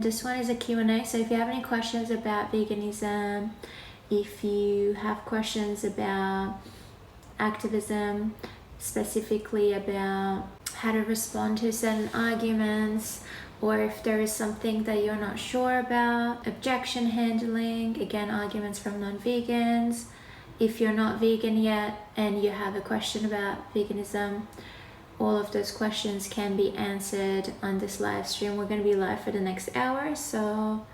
This one is a Q&A, so if you have any questions about veganism, if you have questions about activism, specifically about how to respond to certain arguments, or if there is something that you're not sure about, objection handling, again, arguments from non-vegans. If you're not vegan yet and you have a question about veganism, all of those questions can be answered on this live stream. We're going to be live for the next hour, so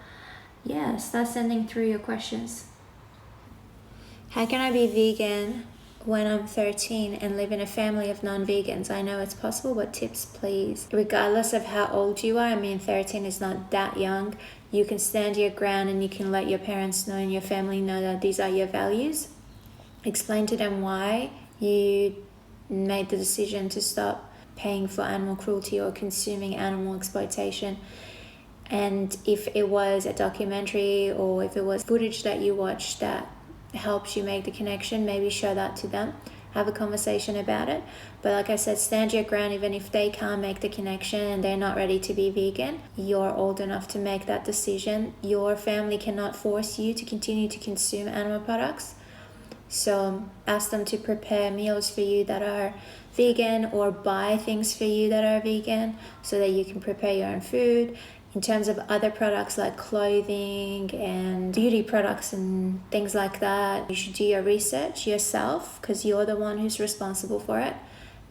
yeah, start sending through your questions. How can I be vegan when I'm 13 and live in a family of non-vegans? I know it's possible, but tips please. Regardless of how old you are, 13 is not that young. You can stand your ground and you can let your parents know and your family know that these are your values. Explain to them why you made the decision to stop paying for animal cruelty or consuming animal exploitation. And if it was a documentary or if it was footage that you watched that helps you make the connection, maybe show that to them, have a conversation about it. But like I said, stand your ground. Even if they can't make the connection and they're not ready to be vegan, you're old enough to make that decision. Your family cannot force you to continue to consume animal products. So ask them to prepare meals for you that are vegan or buy things for you that are vegan so that you can prepare your own food. In terms of other products like clothing and beauty products and things like that, you should do your research yourself because you're the one who's responsible for it.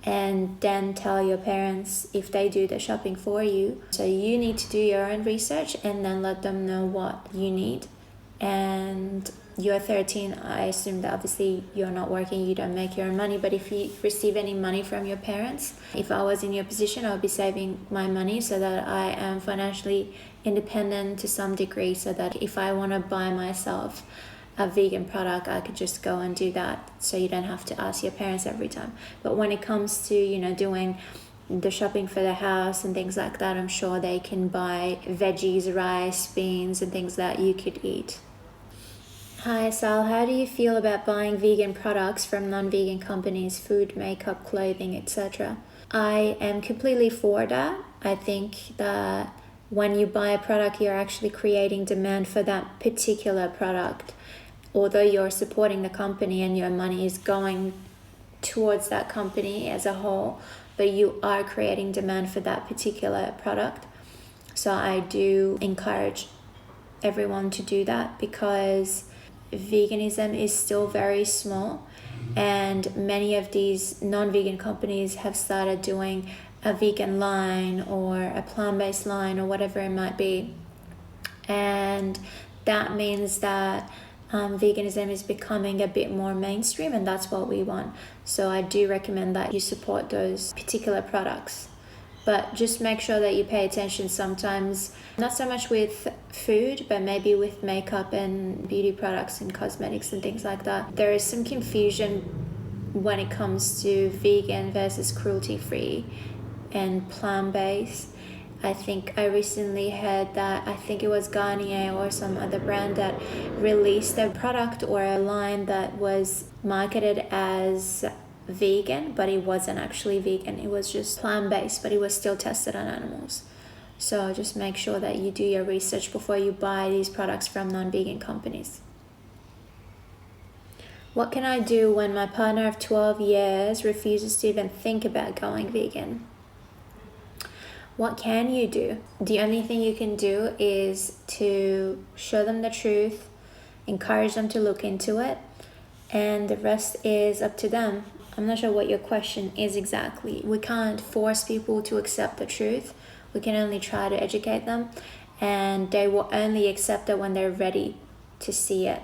And then tell your parents if they do the shopping for you. So you need to do your own research and then let them know what you need. And you're 13, I assume that obviously you're not working, you don't make your own money, but if you receive any money from your parents, if I was in your position, I would be saving my money so that I am financially independent to some degree, so that if I want to buy myself a vegan product, I could just go and do that, so you don't have to ask your parents every time. But when it comes to, doing the shopping for the house and things like that, I'm sure they can buy veggies, rice, beans, and things that you could eat. Hi Asal, how do you feel about buying vegan products from non-vegan companies, food, makeup, clothing, etc.? I am completely for that. I think that when you buy a product, you're actually creating demand for that particular product. Although you're supporting the company and your money is going towards that company as a whole, but you are creating demand for that particular product. So I do encourage everyone to do that because veganism is still very small, and many of these non-vegan companies have started doing a vegan line or a plant-based line or whatever it might be, and that means that veganism is becoming a bit more mainstream, and that's what we want. So I do recommend that you support those particular products. But just make sure that you pay attention sometimes, not so much with food, but maybe with makeup and beauty products and cosmetics and things like that. There is some confusion when it comes to vegan versus cruelty-free and plant-based. I think I recently heard that, I think it was Garnier or some other brand that released a product or a line that was marketed as vegan, but it wasn't actually vegan. It was just plant-based, but it was still tested on animals. So just make sure that you do your research before you buy these products from non-vegan companies. What can I do when my partner of 12 years refuses to even think about going vegan? What can you do? The only thing you can do is to show them the truth, encourage them to look into it, and the rest is up to them. I'm not sure what your question is exactly. We can't force people to accept the truth. We can only try to educate them, and they will only accept it when they're ready to see it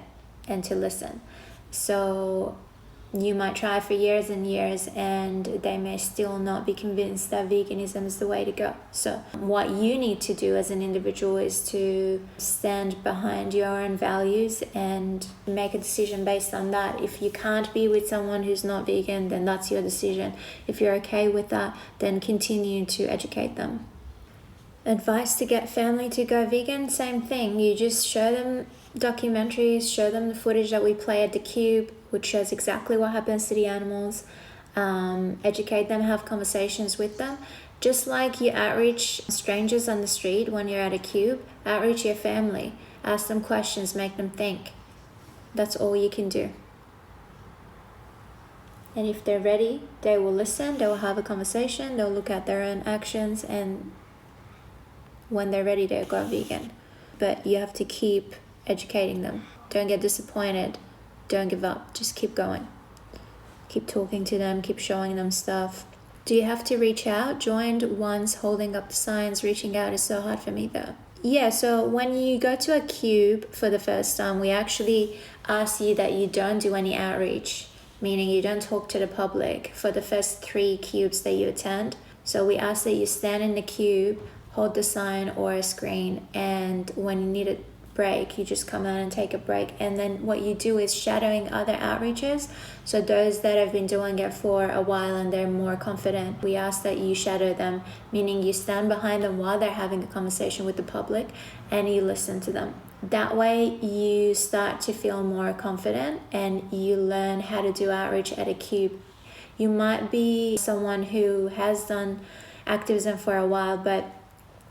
and to listen. So you might try for years and years and they may still not be convinced that veganism is the way to go. So what you need to do as an individual is to stand behind your own values and make a decision based on that. If you can't be with someone who's not vegan, then that's your decision. If you're okay with that, then continue to educate them. Advice to get family to go vegan, same thing. You just show them documentaries, show them the footage that we play at the Cube, which shows exactly what happens to the animals, educate them, have conversations with them, Just like you outreach strangers on the street when you're at a cube, outreach your family. Ask them questions, make them think. That's all you can do. And if they're ready, they will listen, they will have a conversation, they'll look at their own actions, and when they're ready, they'll go vegan. But you have to keep educating them. Don't get disappointed. Don't give up. Just keep going. Keep talking to them, keep showing them stuff. Do you have to reach out? Joined once, holding up the signs. Reaching out is so hard for me though. Yeah, so when you go to a cube for the first time, we actually ask you that you don't do any outreach, meaning you don't talk to the public for the first 3 cubes that you attend. So we ask that you stand in the cube, hold the sign or a screen, and when you need a break, you just come out and take a break. And then what you do is shadowing other outreaches. So those that have been doing it for a while and they're more confident, we ask that you shadow them, meaning you stand behind them while they're having a conversation with the public and you listen to them. That way you start to feel more confident and you learn how to do outreach at a cube. You might be someone who has done activism for a while, but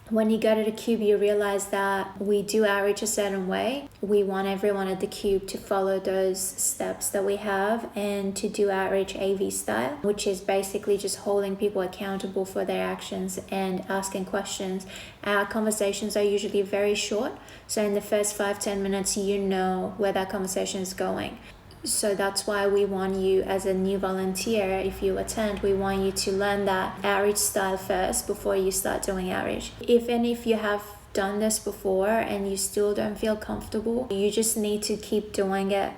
when you go to the cube, you realize that we do outreach a certain way. We want everyone at the cube to follow those steps that we have and to do outreach AV style, which is basically just holding people accountable for their actions and asking questions. Our conversations are usually very short. So in the first 5-10 minutes, you know where that conversation is going. So that's why we want you as a new volunteer, if you attend, we want you to learn that outreach style first before you start doing outreach. If you have done this before and you still don't feel comfortable, you just need to keep doing it.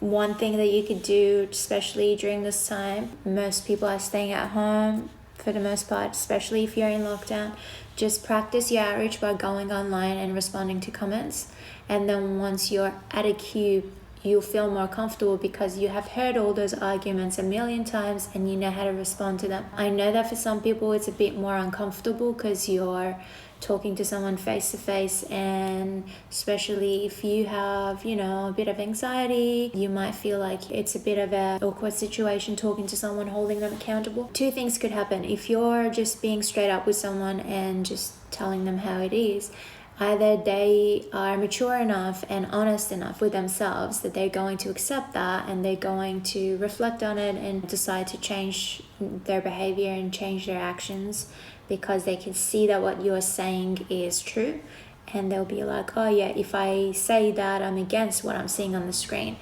One thing that you could do, especially during this time, most people are staying at home for the most part, especially if you're in lockdown. Just practice your outreach by going online and responding to comments. And then once you're at a cube, you'll feel more comfortable because you have heard all those arguments a million times and you know how to respond to them. I know that for some people it's a bit more uncomfortable because you're talking to someone face to face, and especially if you have, a bit of anxiety, you might feel like it's a bit of an awkward situation talking to someone, holding them accountable. 2 things could happen. If you're just being straight up with someone and just telling them how it is, either they are mature enough and honest enough with themselves that they're going to accept that and they're going to reflect on it and decide to change their behavior and change their actions because they can see that what you're saying is true, and they'll be like, oh yeah, if I say that I'm against what I'm seeing on the screen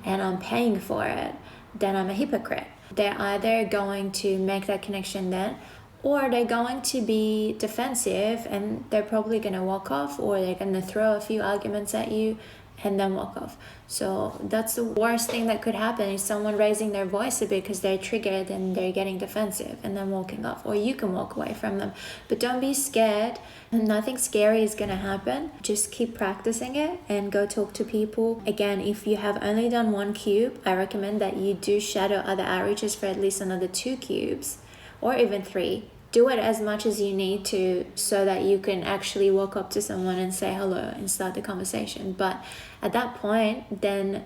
and I'm paying for it, then I'm a hypocrite. They're either going to make that connection then, or they're going to be defensive and they're probably going to walk off, or they're going to throw a few arguments at you and then walk off. So that's the worst thing that could happen, is someone raising their voice a bit because they're triggered and they're getting defensive and then walking off, or you can walk away from them. But don't be scared. Nothing scary is going to happen. Just keep practicing it and go talk to people. Again, if you have only done 1 cube, I recommend that you do shadow other outreaches for at least another 2 cubes. Or even 3. Do it as much as you need to so that you can actually walk up to someone and say hello and start the conversation. But at that point, then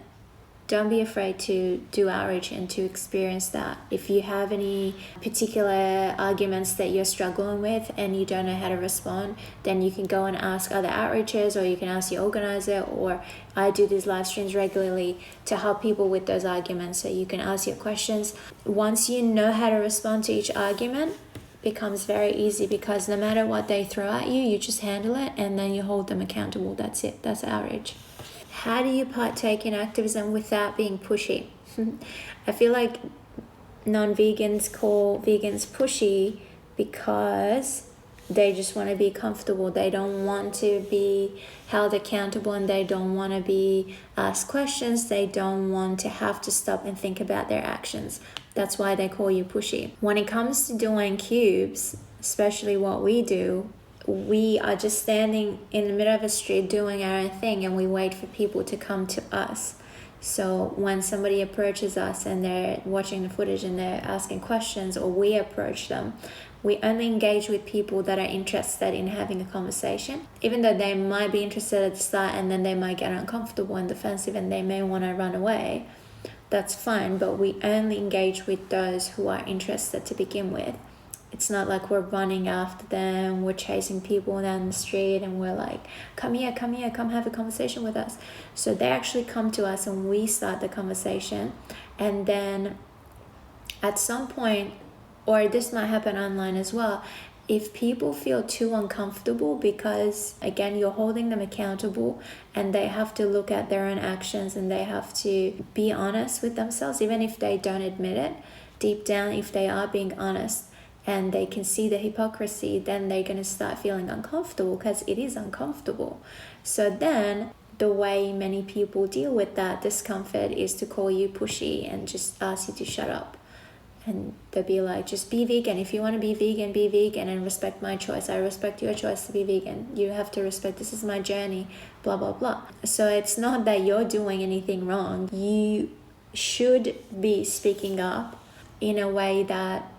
don't be afraid to do outreach and to experience that. If you have any particular arguments that you're struggling with and you don't know how to respond, then you can go and ask other outreaches, or you can ask your organizer, or I do these live streams regularly to help people with those arguments. So you can ask your questions. Once you know how to respond to each argument, it becomes very easy, because no matter what they throw at you, you just handle it and then you hold them accountable. That's it. That's outreach. How do you partake in activism without being pushy? I feel like non-vegans call vegans pushy because they just want to be comfortable. They don't want to be held accountable, and they don't want to be asked questions. They don't want to have to stop and think about their actions. That's why they call you pushy. When it comes to doing cubes, especially what we do, we are just standing in the middle of a street doing our own thing, and we wait for people to come to us. So when somebody approaches us and they're watching the footage and they're asking questions, or we approach them, we only engage with people that are interested in having a conversation, even though they might be interested at the start and then they might get uncomfortable and defensive and they may want to run away. That's fine, but we only engage with those who are interested to begin with. It's not like we're running after them, we're chasing people down the street and we're like, come here, come have a conversation with us. So they actually come to us and we start the conversation. And then at some point, or this might happen online as well, if people feel too uncomfortable, because again, you're holding them accountable and they have to look at their own actions and they have to be honest with themselves, even if they don't admit it, deep down, if they are being honest and they can see the hypocrisy, then they're going to start feeling uncomfortable, because it is uncomfortable. So then the way many people deal with that discomfort is to call you pushy and just ask you to shut up. And they'll be like, just be vegan. If you want to be vegan and respect my choice. I respect your choice to be vegan. You have to respect, this is my journey, blah, blah, blah. So it's not that you're doing anything wrong. You should be speaking up in a way that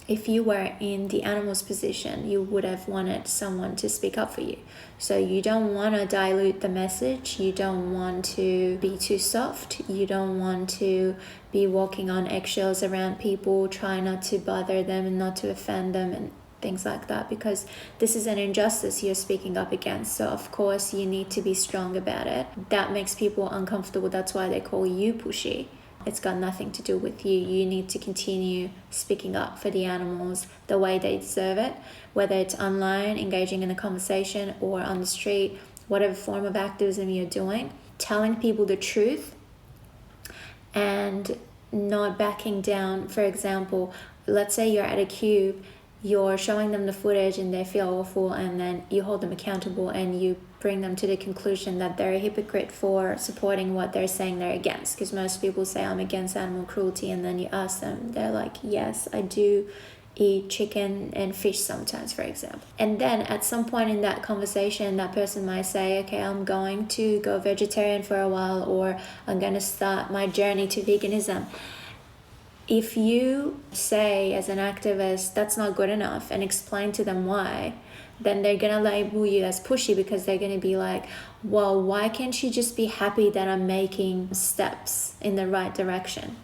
if you were in the animal's position, you would have wanted someone to speak up for you. So you don't want to dilute the message. You don't want to be too soft. You don't want to be walking on eggshells around people, trying not to bother them and not to offend them and things like that, because this is an injustice you're speaking up against. So of course you need to be strong about it. That makes people uncomfortable. That's why they call you pushy. It's got nothing to do with you. You need to continue speaking up for the animals the way they deserve it, whether it's online, engaging in a conversation, or on the street, whatever form of activism you're doing, telling people the truth and not backing down. For example, let's say you're at a cube, you're showing them the footage and they feel awful, and then you hold them accountable and you bring them to the conclusion that they're a hypocrite for supporting what they're saying they're against. Because most people say, I'm against animal cruelty, and then you ask them, they're like, yes, I do eat chicken and fish sometimes, for example. And then at some point in that conversation, that person might say, okay, I'm going to go vegetarian for a while, or I'm going to start my journey to veganism. If you say as an activist that's not good enough and explain to them why, then they're going to label you as pushy, because they're going to be like, well, why can't you just be happy that I'm making steps in the right direction?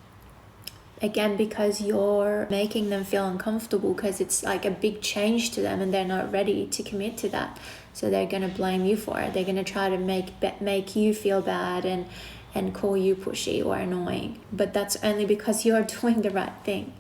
Again, because you're making them feel uncomfortable, because it's like a big change to them and they're not ready to commit to that. So they're going to blame you for it. They're going to try to make you feel bad and call you pushy or annoying. But that's only because you're doing the right thing.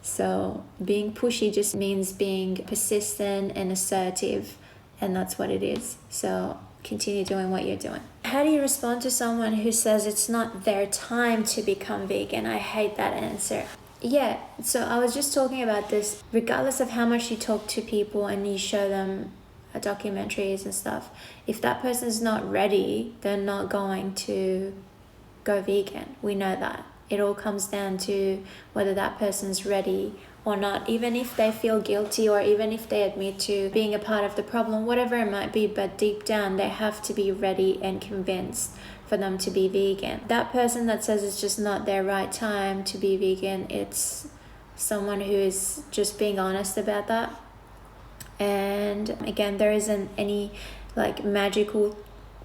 So being pushy just means being persistent and assertive, and that's what it is. So continue doing what you're doing. How do you respond to someone who says it's not their time to become vegan? I hate that answer. Yeah, so I was just talking about this. Regardless of how much you talk to people and you show them documentaries and stuff, if that person's not ready, they're not going to go vegan. We know that. It all comes down to whether that person's ready or not, even if they feel guilty or even if they admit to being a part of the problem, whatever it might be, but deep down they have to be ready and convinced for them to be vegan. That person that says it's just not their right time to be vegan, it's someone who is just being honest about that. And again, there isn't any like magical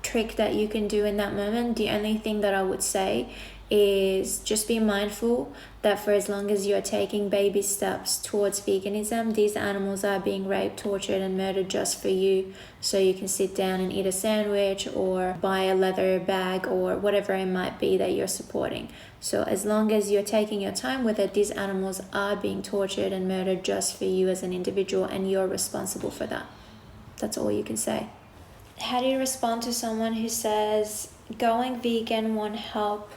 trick that you can do in that moment. The only thing that I would say is just be mindful that for as long as you're taking baby steps towards veganism, these animals are being raped, tortured and murdered just for you, so you can sit down and eat a sandwich or buy a leather bag or whatever it might be that you're supporting. So as long as you're taking your time with it, these animals are being tortured and murdered just for you as an individual, and you're responsible for that. That's all you can say. How do you respond to someone who says going vegan won't help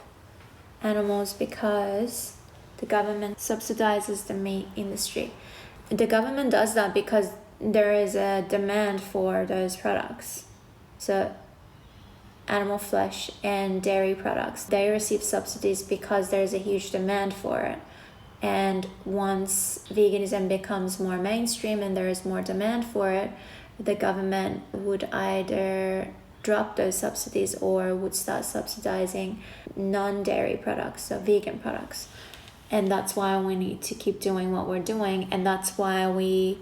animals because the government subsidizes the meat industry? The government does that because there is a demand for those products. So animal flesh and dairy products, they receive subsidies because there's a huge demand for it. And once veganism becomes more mainstream and there is more demand for it, the government would either drop those subsidies or would start subsidizing non-dairy products, so vegan products. And that's why we need to keep doing what we're doing, and that's why we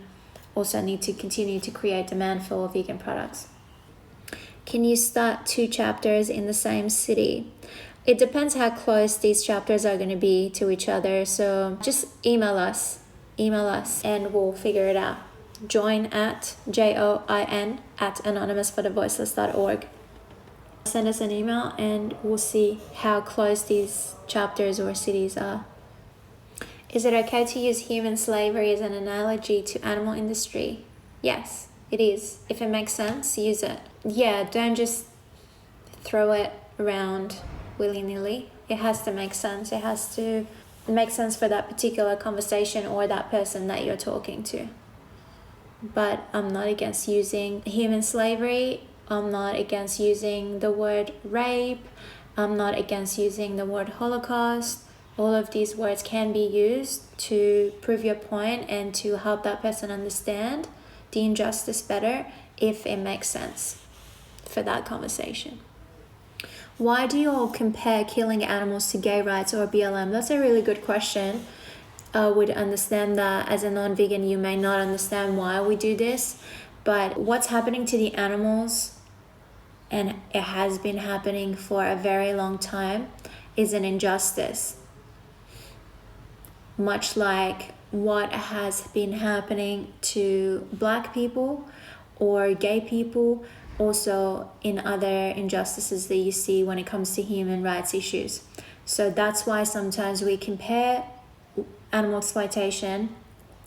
also need to continue to create demand for vegan products. Can you start 2 chapters in the same city? It depends how close these chapters are going to be to each other, so just email us email us and we'll figure it out. Join at join@anonymousforthevoiceless.org. Send us an email and we'll see how close these chapters or cities are. Is it okay to use human slavery as an analogy to animal industry? Yes, it is. If it makes sense, use it. Yeah, don't just throw it around willy-nilly. It has to make sense. It has to make sense for that particular conversation or that person that you're talking to. But I'm not against using human slavery. I'm not against using the word rape. I'm not against using the word Holocaust. All of these words can be used to prove your point and to help that person understand the injustice better if it makes sense for that conversation. Why do you all compare killing animals to gay rights or BLM? That's a really good question. I would understand that as a non-vegan you may not understand why we do this, but what's happening to the animals, and it has been happening for a very long time, is an injustice. Much like what has been happening to Black people or gay people, also in other injustices that you see when it comes to human rights issues. So that's why sometimes we compare animal exploitation,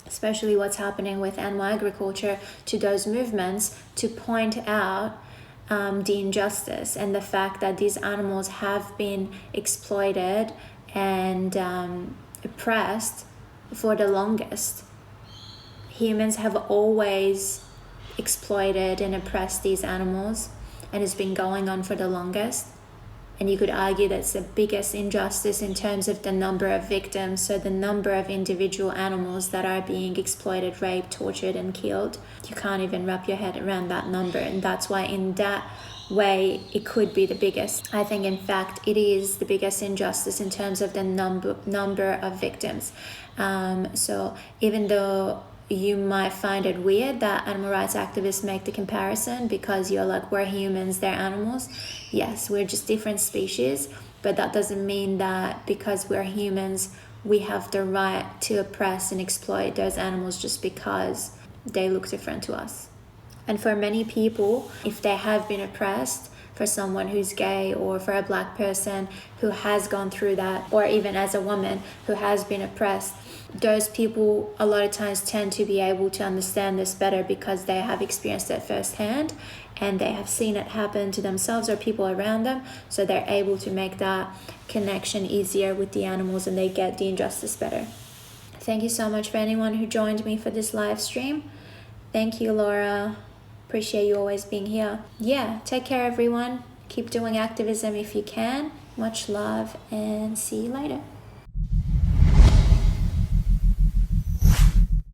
especially what's happening with animal agriculture, to those movements to point out the injustice and the fact that these animals have been exploited and oppressed for the longest. Humans have always exploited and oppressed these animals, and it's been going on for the longest. And you could argue that's the biggest injustice in terms of the number of victims, so the number of individual animals that are being exploited, raped, tortured, and killed. You can't even wrap your head around that number, and that's why in that way it could be the biggest. I think in fact it is the biggest injustice in terms of the number of victims. So even though you might find it weird that animal rights activists make the comparison because you're like, we're humans, they're animals. Yes, we're just different species, but that doesn't mean that because we're humans we have the right to oppress and exploit those animals just because they look different to us. And for many people, if they have been oppressed, for someone who's gay or for a Black person who has gone through that, or even as a woman who has been oppressed, those people a lot of times tend to be able to understand this better because they have experienced it firsthand and they have seen it happen to themselves or people around them, so they're able to make that connection easier with the animals and they get the injustice better. Thank you so much for anyone who joined me for this live stream. Thank you, Laura. Appreciate you always being here. Yeah, take care everyone. Keep doing activism if you can. Much love and see you later.